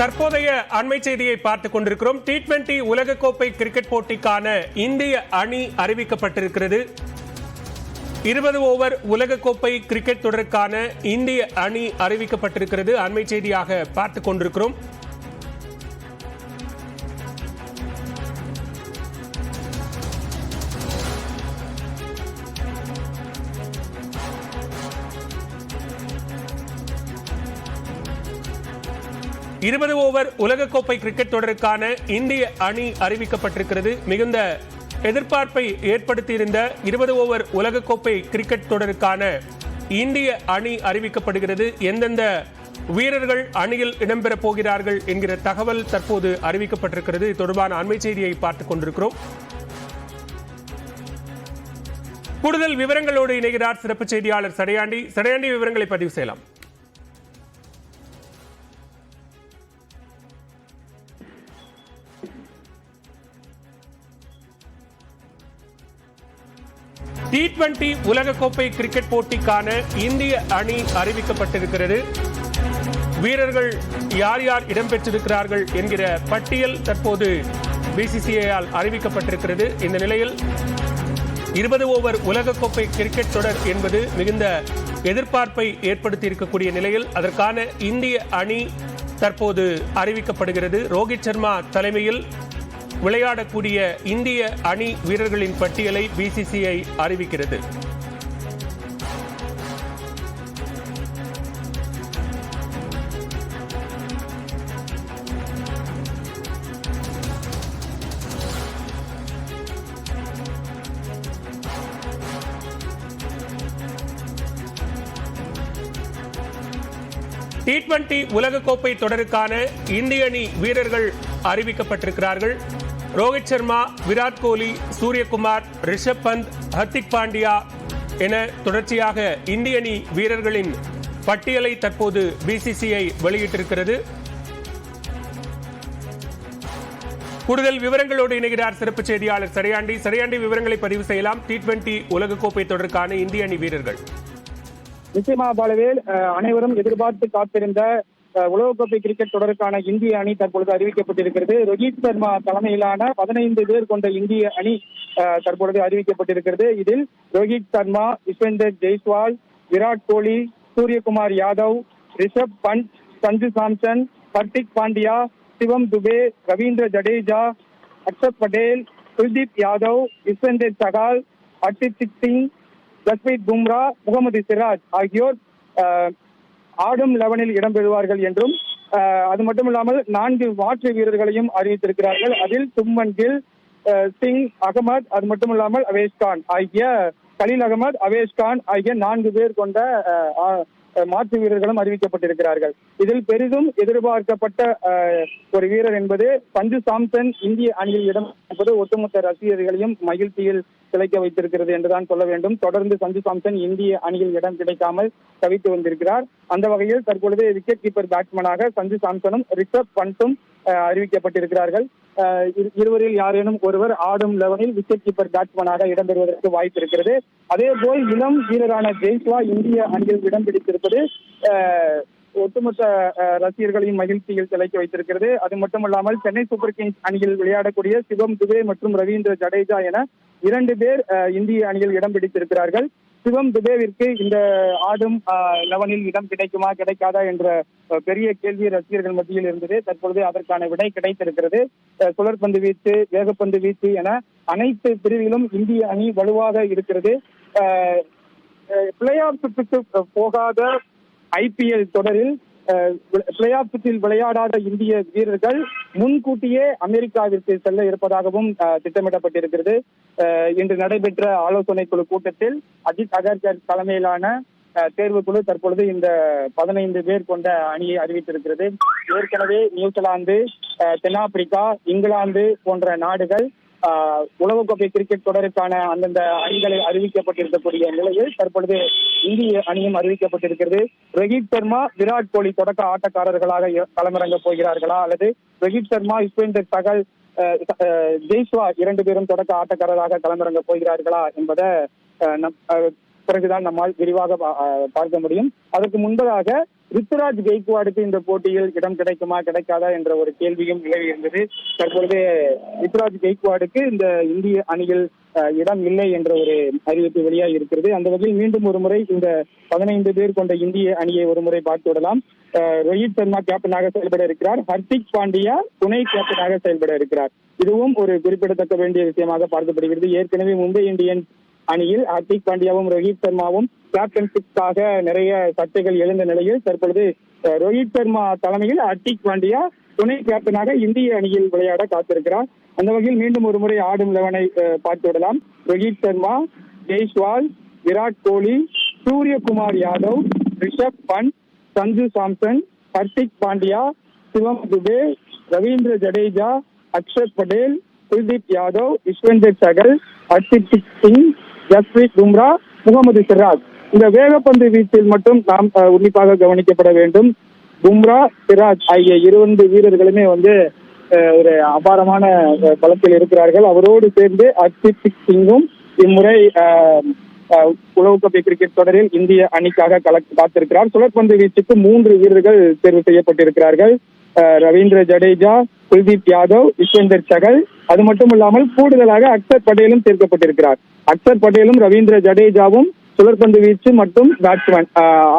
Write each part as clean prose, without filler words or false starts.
தற்போதைய அண்மை செய்தியை பார்த்துக் கொண்டிருக்கிறோம். T20 உலகக்கோப்பை கிரிக்கெட் போட்டிக்கான இந்திய அணி அறிவிக்கப்பட்டிருக்கிறது. 20 ஓவர் உலகக்கோப்பை கிரிக்கெட் தொடருக்கான இந்திய அணி அறிவிக்கப்பட்டிருக்கிறது. அண்மை செய்தியாக பார்த்துக் கொண்டிருக்கிறோம். இருபது ஓவர் உலகக்கோப்பை கிரிக்கெட் தொடருக்கான இந்திய அணி அறிவிக்கப்பட்டிருக்கிறது. மிகுந்த எதிர்பார்ப்பை ஏற்படுத்தியிருந்த 20 ஓவர் உலகக்கோப்பை கிரிக்கெட் தொடருக்கான இந்திய அணி அறிவிக்கப்படுகிறது. எந்தெந்த வீரர்கள் அணியில் இடம்பெறப் போகிறார்கள் என்கிற தகவல் தற்போது அறிவிக்கப்பட்டிருக்கிறது. இது தொடர்பான அண்மை செய்தியை பார்த்துக் கொண்டிருக்கிறோம். கூடுதல் விவரங்களோடு இணைகிறார் சிறப்பு செய்தியாளர் சடையாண்டி. சடையாண்டி, விவரங்களை பதிவு செய்யலாம். T20 உலகக்கோப்பை கிரிக்கெட் போட்டிக்கான இந்திய அணி அறிவிக்கப்பட்டிருக்கிறது. வீரர்கள் யார் யார் இடம்பெற்றிருக்கிறார்கள் என்கிற பட்டியல் தற்போது BCCI-ஆல் அறிவிக்கப்பட்டிருக்கிறது. இந்த நிலையில் 20 ஓவர் உலகக்கோப்பை கிரிக்கெட் தொடர் என்பது மிகுந்த எதிர்பார்ப்பை ஏற்படுத்தி இருக்கக்கூடிய நிலையில் அதற்கான இந்திய அணி தற்போது அறிவிக்கப்படுகிறது. ரோஹித் சர்மா தலைமையில் விளையாடக்கூடிய இந்திய அணி வீரர்களின் பட்டியலை BCCI அறிவிக்கிறது. T20 உலகக்கோப்பை தொடருக்கான இந்திய அணி வீரர்கள் அறிவிக்கப்பட்டிருக்கிறார்கள். ரோஹித் சர்மா, விராட் கோலி, சூரியகுமார், ரிஷப் பந்த், ஹர்திக் பாண்டியா என தொடர்ச்சியாக இந்திய அணி வீரர்களின் பட்டியலை தற்போது BCCI வெளியிட்டிருக்கிறது. கூடுதல் விவரங்களோடு இணைகிறார் சிறப்பு செய்தியாளர் சடையாண்டி. சடையாண்டி, விவரங்களை பதிவு செய்யலாம். T20 உலகக்கோப்பை தொடருக்கான இந்திய அணி வீரர்கள். நிச்சயமாக பாலவேல், அனைவரும் எதிர்பார்த்து காத்திருந்த உலகக்கோப்பை கிரிக்கெட் தொடருக்கான இந்திய அணி தற்பொழுது அறிவிக்கப்பட்டிருக்கிறது. ரோஹித் சர்மா தலைமையிலான 15 பேர் கொண்ட இந்திய அணி தற்பொழுது அறிவிக்கப்பட்டிருக்கிறது. இதில் ரோஹித் சர்மா, யுஸ்வேந்தர் ஜெய்ஸ்வால், விராட் கோலி, சூரியகுமார் யாதவ், ரிஷப் பந்த், சஞ்சு சாம்சன், ஹர்திக் பாண்டியா, சிவம் துபே, ரவீந்திர ஜடேஜா, அக்ஷர் பட்டேல், குல்தீப் யாதவ், யுஸ்வேந்தர் சகால், ஹர்ஷித் சிங், ஜஸ்பிரீத் பும்ரா, முகமது சிராஜ் ஆகியோர் ஆடும் 11-இல் இடம்பெறுவார்கள் என்றும் அது மட்டுமில்லாமல் 4 மாற்று வீரர்களையும் அறிவித்திருக்கிறார்கள். அதில் சுப்மன் கில், சிங் அகமது, அது மட்டுமில்லாமல் அவேஷ்கான் ஆகிய கலீல் அகமது, அவேஷ்கான் ஆகிய 4 பேர் கொண்ட மாற்று வீரர்களும் அறிவிக்கப்பட்டிருக்கிறார்கள். இதில் பெரிதும் எதிர்பார்க்கப்பட்ட ஒரு வீரர் என்பது சஞ்சு சாம்சன் இந்திய அணியில் இடம் என்பது ஒட்டுமொத்த ரசிகர்களையும் மகிழ்ச்சியில் திளைக்க வைத்திருக்கிறது என்றுதான் சொல்ல வேண்டும். தொடர்ந்து சஞ்சு சாம்சன் இந்திய அணியில் இடம் கிடைக்காமல் தவித்து வந்திருக்கிறார். அந்த வகையில் தற்பொழுது விக்கெட் கீப்பர் பேட்ஸ்மேனாக சஞ்சு சாம்சனும் ரிஷப் பந்தும் அறிவிக்கப்பட்டிருக்கிறார்கள். இருவரில் யாரேனும் ஒருவர் ஆடும் 11-இல் விக்கெட் கீப்பர் பேட்ஸ்மேனாக இடம்பெறுவதற்கு வாய்ப்பு இருக்கிறது. அதே போல் இளம் வீரரான ஜெய்ஸ்வால் இந்திய அணியில் இடம் பிடித்திருப்பது ஒட்டுமொத்த ரசிகர்களையும் மகிழ்ச்சியில் திளைக்க வைத்திருக்கிறது. அது மட்டுமல்லாமல் சென்னை சூப்பர் கிங்ஸ் அணியில் விளையாடக்கூடிய சிவம் துபே மற்றும் ரவீந்திர ஜடேஜா என 2 பேர் இந்திய அணியில் இடம் பிடித்திருக்கிறார்கள். சிவம் துபேவிற்கு இந்த ஆடும் 11-இல் இடம் கிடைக்குமா கிடைக்காதா என்ற பெரிய கேள்வி ரசிகர்கள் மத்தியில் இருந்தது. தற்பொழுது அதற்கான விடை கிடைத்திருக்கிறது. சுழற்பந்து வீச்சு, வேகப்பந்து வீச்சு என அனைத்து பிரிவிலும் இந்திய அணி வலுவாக இருக்கிறது. பிளே ஆஃப் சுற்றுக்கு போகாத IPL தொடரில் பிளே ஆஃப் சுற்றில் விளையாடாத இந்திய வீரர்கள் முன்கூட்டியே அமெரிக்காவிற்கு செல்ல இருப்பதாகவும் திட்டமிடப்பட்டிருக்கிறது. இன்று நடைபெற்ற ஆலோசனை குழு கூட்டத்தில் அஜித் அகர்கர் தலைமையிலான தேர்வு குழு தற்பொழுது இந்த 15 பேர் கொண்ட அணியை அறிவித்திருக்கிறது. ஏற்கனவே நியூசிலாந்து, தென்னாப்பிரிக்கா, இங்கிலாந்து போன்ற நாடுகள் உலகக்கோப்பை கிரிக்கெட் தொடருக்கான அந்தந்த அணிகளை அறிவிக்கப்பட்டிருக்கக்கூடிய நிலையில் தற்பொழுது இந்திய அணியும் அறிவிக்கப்பட்டிருக்கிறது. ரோஹித் சர்மா, விராட் கோலி தொடக்க ஆட்டக்காரர்களாக களமிறங்க போகிறார்களா அல்லது ரோஹித் சர்மா, யுஸ்வேந்தர் சகல், ஜெய்ஸ்வால் 2 பேரும் தொடக்க ஆட்டக்காரராக களமிறங்க போகிறார்களா என்பதை பிறகுதான் நம்மால் விரிவாக பார்க்க முடியும். அதற்கு முன்பதாக ருத்துராஜ் கெய்க்வாடுக்கு இந்த போட்டியில் இடம் கிடைக்குமா கிடைக்காதா என்ற ஒரு கேள்வியும் நிலவி இருந்தது. தற்பொழுது ருத்துராஜ் கெய்க்வாடுக்கு இந்த இந்திய அணியில் இடம் இல்லை என்ற ஒரு அறிவிப்பு வெளியாகி இருக்கிறது. அந்த வகையில் மீண்டும் ஒரு முறை இந்த 15 பேர் கொண்ட இந்திய அணியை ஒரு முறை பார்த்து விடலாம். ரோஹித் சர்மா கேப்டனாக செயல்பட இருக்கிறார். ஹர்திக் பாண்டியா துணை கேப்டனாக செயல்பட இருக்கிறார். இதுவும் ஒரு குறிப்பிடத்தக்க வேண்டிய விஷயமாக பார்க்கப்படுகிறது. ஏற்கனவே மும்பை இந்தியன்ஸ் அணியில் ஹர்திக் பாண்டியாவும் ரோஹித் சர்மாவும் கேப்டன்ஷிப்காக நிறைய சர்ச்சைகள் எழுந்த நிலையில் தற்பொழுது ரோஹித் சர்மா தலைமையில் ஹர்திக் பாண்டியா துணை கேப்டனாக இந்திய அணியில் விளையாட காத்திருக்கிறார். அந்த வகையில் மீண்டும் ஒரு முறை ஆடும் 11-ஐ பார்த்து விடலாம். ரோஹித் சர்மா, ஜெய்ஸ்வால், விராட் கோலி, சூரியகுமார் யாதவ், ரிஷப் பண்ட், சஞ்சு சாம்சன், ஹர்திக் பாண்டியா, சிவம் துபே, ரவீந்திர ஜடேஜா, அக்ஷர் படேல், குல்தீப் யாதவ், யுஸ்வேந்தர் சகல், ஹர்ஷித் சிங், ஜஸ்பிரீத் பும்ரா, முகமது சிராஜ். இந்த வேகப்பந்து வீச்சில் மட்டும் நாம் உன்னிப்பாக கவனிக்கப்பட வேண்டும். பும்ரா, சிராஜ் ஆகிய 2 வீரர்களுமே ஒரு அபாரமான பலத்தில் இருக்கிறார்கள். அவரோடு சேர்ந்து ஹர்ஷித் சிங்கும் இம்முறை உலகக்கோப்பை கிரிக்கெட் தொடரில் இந்திய அணிக்காக காத்திருக்கிறார். சுழற்பந்து வீச்சுக்கு 3 வீரர்கள் தேர்வு செய்யப்பட்டிருக்கிறார்கள். ரவீந்திர ஜடேஜா, குல்தீப் யாதவ், யுஸ்வேந்தர் சகல். அது மட்டும் இல்லாமல் கூடுதலாக அக்ஷர் படேலும் சேர்க்கப்பட்டிருக்கிறார். அக்ஷர் படேலும் ரவீந்திர ஜடேஜாவும் சுழற்பந்து வீச்சு மற்றும் பேட்ஸ்மேன்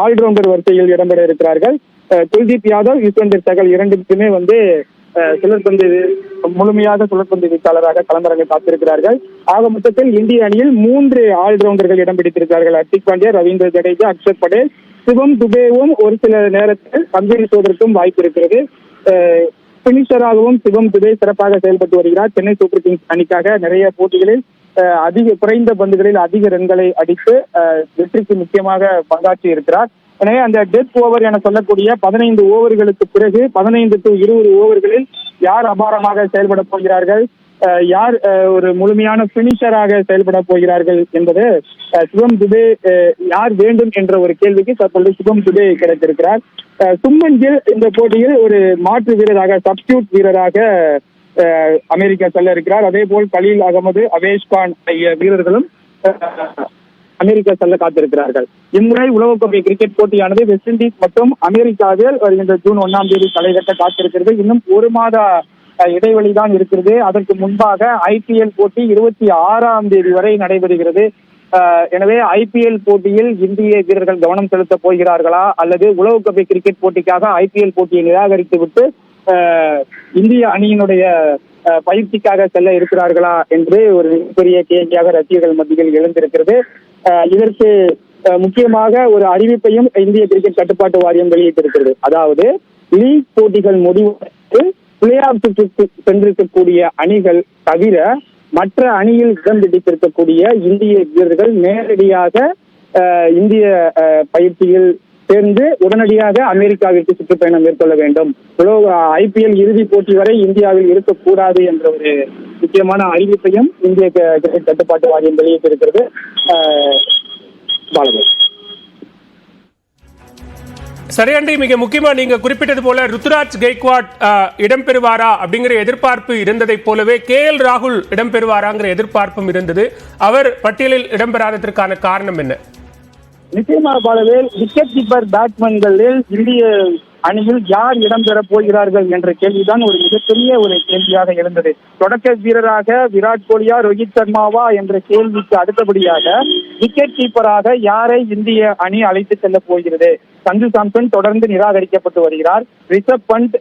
ஆல்ரவுண்டர் வரிசையில் இடம்பெற இருக்கிறார்கள். குல்தீப் யாதவ், யுஸ்வேந்தர் சகல் 2க்குமே சுழற்பந்து முழுமையாக சுழற்பந்து வீச்சாளராக களமிறங்க காத்திருக்கிறார்கள். ஆக மொத்தத்தில் இந்திய அணியில் 3 ஆல்ரவுண்டர்கள் இடம் பிடித்திருக்கிறார்கள். ஹர்திக் பாண்டியா, ரவீந்திர ஜடேஜா, அக்ஷர் படேல். சிவம் துபேவும் ஒரு சில நேரத்தில் பங்கேற்பதற்கும் வாய்ப்பு இருக்கிறது. பினிஷராகவும் சிவம் துபே சிறப்பாக செயல்பட்டு வருகிறார். சென்னை சூப்பர் கிங்ஸ் அணிக்காக நிறைய போட்டிகளில் குறைந்த பந்துகளில் அதிக ரன்களை அடித்து வெற்றிக்கு முக்கியமாக பங்காற்றி இருக்கிறார். எனவே அந்த டெத் ஓவர் என சொல்லக்கூடிய 15 ஓவர்களுக்கு பிறகு 15 to 20 ஓவர்களில் யார் அபாரமாக செயல்பட போகிறார்கள், யார் ஒரு முழுமையான பினிஷராக செயல்பட போகிறார்கள் என்பது சிவம் துபே யார் வேண்டும் என்ற ஒரு கேள்விக்கு தற்பொழுது சிவம் துபே கிடைத்திருக்கிறார். சுப்மன் கில் இந்த போட்டியில் ஒரு மாற்று வீரராக, சப்ஸ்டியூட் வீரராக அமெரிக்கா செல்ல இருக்கிறார். அதே போல் கலீல் அகமது, அவேஷ்கான் ஆகிய வீரர்களும் அமெரிக்கா செல்ல காத்திருக்கிறார்கள். இம்முறை உலகக்கோப்பை கிரிக்கெட் போட்டியானது வெஸ்ட் இண்டீஸ் மற்றும் அமெரிக்காவில் வருகின்ற ஜூன் 1ஆம் தேதி தலைகட்ட காத்திருக்கிறது. இன்னும் 1 மாத இடைவெளிதான் இருக்கிறது. அதற்கு முன்பாக ஐபிஎல் போட்டி 26ஆம் தேதி வரை நடைபெறுகிறது. எனவே ஐபிஎல் போட்டியில் இந்திய வீரர்கள் கவனம் செலுத்த போகிறார்களா அல்லது உலகக்கோப்பை கிரிக்கெட் போட்டிக்காக ஐபிஎல் போட்டியை நிராகரித்து விட்டு இந்திய அணியினுடைய பயிற்சிக்காக செல்ல இருக்கிறார்களா என்று ஒரு மிகப்பெரிய கேள்வியாக ரசிகர்கள் மத்தியில் எழுந்திருக்கிறது. இதற்கு முக்கியமாக ஒரு அறிவிப்பையும் இந்திய கிரிக்கெட் கட்டுப்பாட்டு வாரியம் வெளியிட்டிருக்கிறது. அதாவது லீக் போட்டிகள் முடிவு பிளே ஆஃப் சுற்றுக்கு சென்றிருக்கக்கூடிய அணிகள் தவிர மற்ற அணியில் இடம் பிடித்திருக்கக்கூடிய இந்திய வீரர்கள் நேரடியாக இந்திய பயிற்சியில் சேர்ந்து உடனடியாக அமெரிக்காவிற்கு சுற்றுப்பயணம் மேற்கொள்ள வேண்டும். ஐபிஎல் இறுதி போட்டி வரை இந்தியாவில் இருக்கக்கூடாது என்ற ஒரு முக்கியமான அறிவிப்பையும் இந்திய கிரிக்கெட் கட்டுப்பாட்டு வாரியம் வெளியிட்டிருக்கிறது. சரியாண்டி, மிக முக்கியமா நீங்க குறிப்பிட்டது போல ருத்துராஜ் கெய்க்வாட் இடம்பெறுவாரா அப்படிங்கிற எதிர்பார்ப்பு இருந்ததை போலவே KL ராகுல் இடம்பெறுவாராங்கிற எதிர்பார்ப்பும் இருந்தது. அவர் பட்டியலில் இடம்பெறாததற்கான காரணம் என்ன? நிச்சயமாக பாலவேல், விக்கெட் கீப்பர் பேட்ஸ்மேன்களில் இந்திய அணியில் யார் இடம்பெற போகிறார்கள் என்ற கேள்விதான் ஒரு மிகப்பெரிய ஒரு கேள்வியாக இருந்தது. தொடக்க வீரராக விராட் கோலியா, ரோஹித் சர்மாவா என்ற கேள்விக்கு அடுத்தபடியாக விக்கெட் கீப்பராக யாரை இந்திய அணி அழைத்து செல்ல போகிறது? சஞ்சு சாம்சன் தொடர்ந்து நிராகரிக்கப்பட்டு வருகிறார். ரிஷப் பண்ட்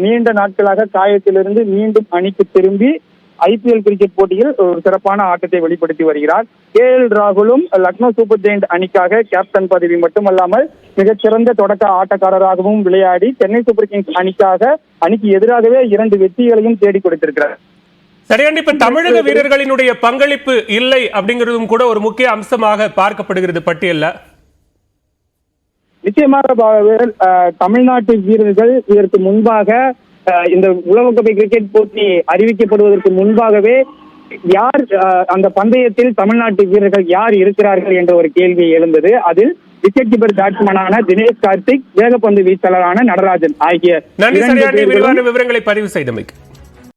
நீண்ட நாட்களாக காயத்திலிருந்து மீண்டும் அணிக்கு திரும்பி ஐபிஎல் கிரிக்கெட் போட்டியில் ஒரு சிறப்பான ஆட்டத்தை வெளிப்படுத்தி வருகிறார். KL ராகுலும் லக்னோ சூப்பர் ஜெயண்ட் அணிக்காக கேப்டன் பதவி மட்டுமல்லாமல் மிகச்சிறந்த தொடக்க ஆட்டக்காரராகவும் விளையாடி சென்னை சூப்பர் கிங்ஸ் அணிக்கு எதிராகவே 2 வெற்றிகளையும் தேடி கொடுத்திருக்கிறார். சரியாண்டி, இப்ப தமிழக வீரர்களினுடைய பங்களிப்பு இல்லை அப்படிங்கிறதும் கூட ஒரு முக்கிய அம்சமாக பார்க்கப்படுகிறது பட்டியல்ல. நிச்சயமாக தமிழ்நாட்டு வீரர்கள் இதற்கு முன்பாக இந்த உலகக்கோப்பை கிரிக்கெட் போட்டி அறிவிக்கப்படுவதற்கு முன்பாகவே யார் அந்த பந்தயத்தில் தமிழ்நாட்டு வீரர்கள் யார் இருக்கிறார்கள் என்ற ஒரு கேள்வி எழுந்தது. அதில் விக்கெட் கீப்பர் பேட்ஸ்மேனான தினேஷ் கார்த்திக், வேகப்பந்து வீச்சாளரான நடராஜன் ஆகிய நன்றி. சரியான விரிவான விவரங்களை பதிவு செய்தமைக்கு